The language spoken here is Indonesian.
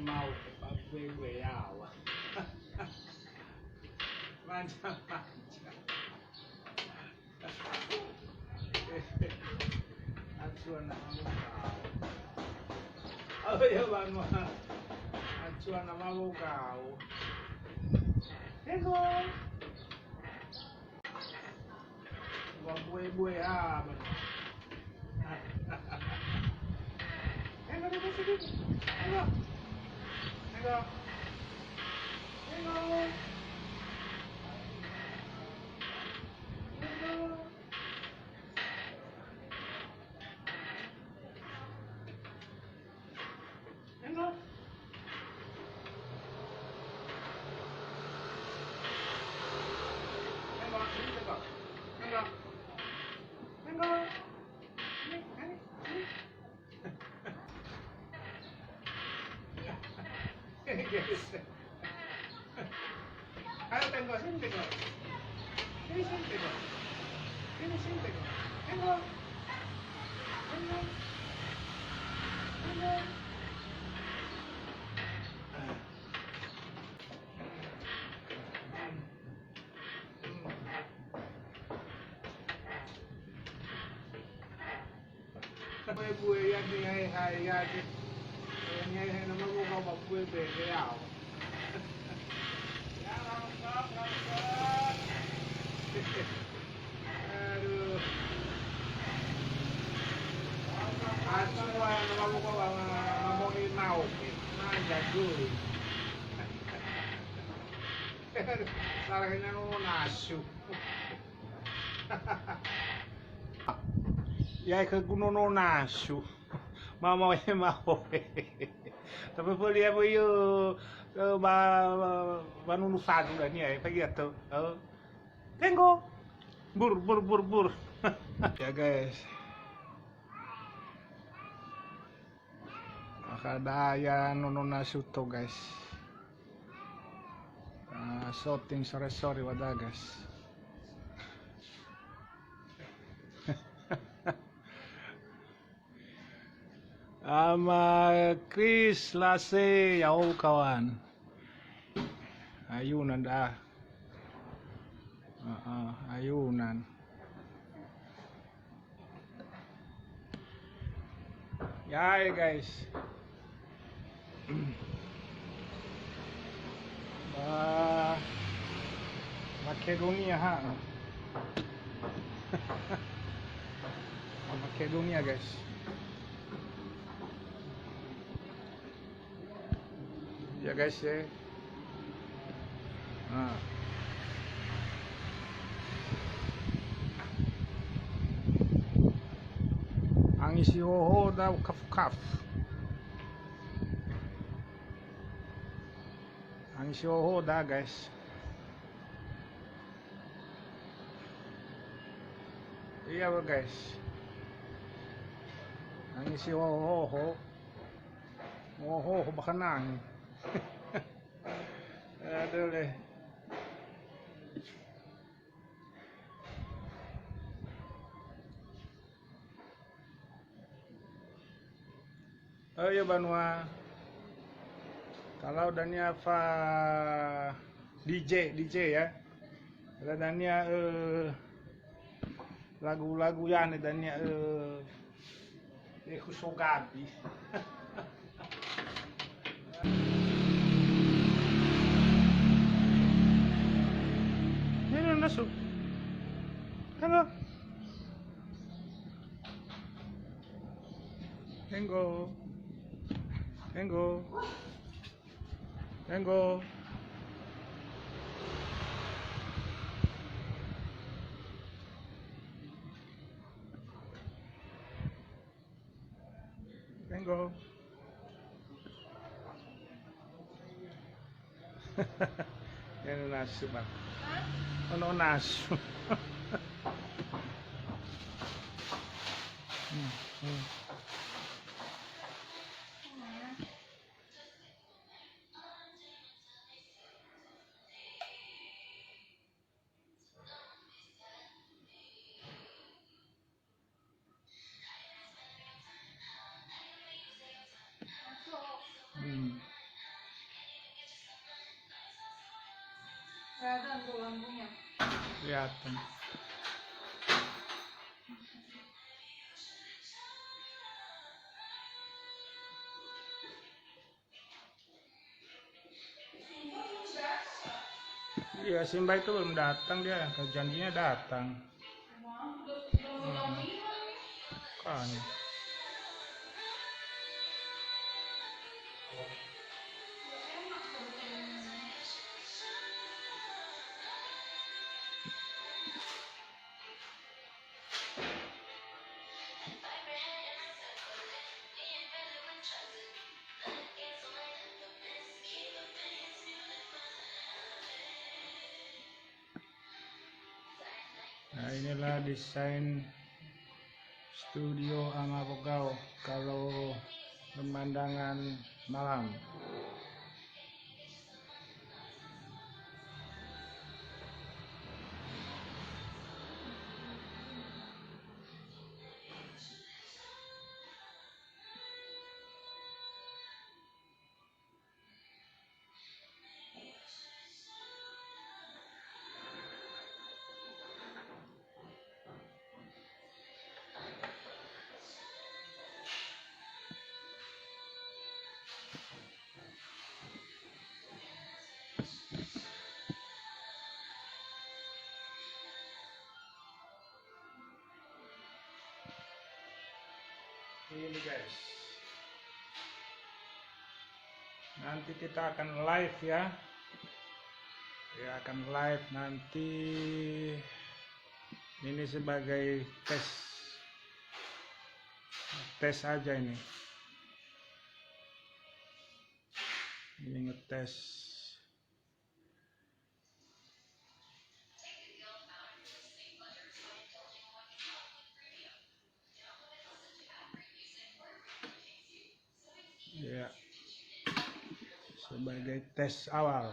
mau gue awak. Macam-macam. Acuan nama kau. Oh ya bang, acuan nama kau. Tengok. Buat gue aman. Tengok di sini. Tengok. Tengok. Tengok. Tengok. Tengok, sini tengok. Tengok. Tengok. Ini. Ayo tengok, sini tengok. Sini tengok. Sini tengok. Tengok. Tengok. Tengok. Gue yang ni hai ya ni. Ni nama gue kau bawa gue bereau. Ya lengkap. Aduh. Semua yang nama gue kau ngomongin mau. Nah jago. Salahnya ngomong nasu. Ya ke gunung nasu. Mama mau. Tapi boleh apa yo banunu fadu dah ni ai pagi atau. Tengok. Bur. Ya guys. Makadaya nono nasu to guys. Shooting sore-sore wadagas. Ama Chris Lase jauh kawan. Ayunan dah. Ayunan. Ya guys. Makedonia ha. Makedonia guys. Ya guys ya. Ang isi hoho daw kaf. Ang isi hoho dah guys. Iya guys. Ang isi hoho. Hoho baka nang. Aduh leh. Oh ya Banua. Kalau Dania apa DJ ya. Kalau Dania lagu-lagu yang Dania Kusogabi. Ini masuk. Halo. Tengok. Yan ang naso ba? Ano naso? kelihatan tuh lampunya. Kelihatan. Iya, Simba itu belum datang, dia janjinya datang. Kan. Nah, inilah desain studio Amabogao kalau pemandangan malam. Ini guys, nanti kita akan live ya, akan live nanti. Ini sebagai tes aja ini ngetes. Ya, sebagai tes awal.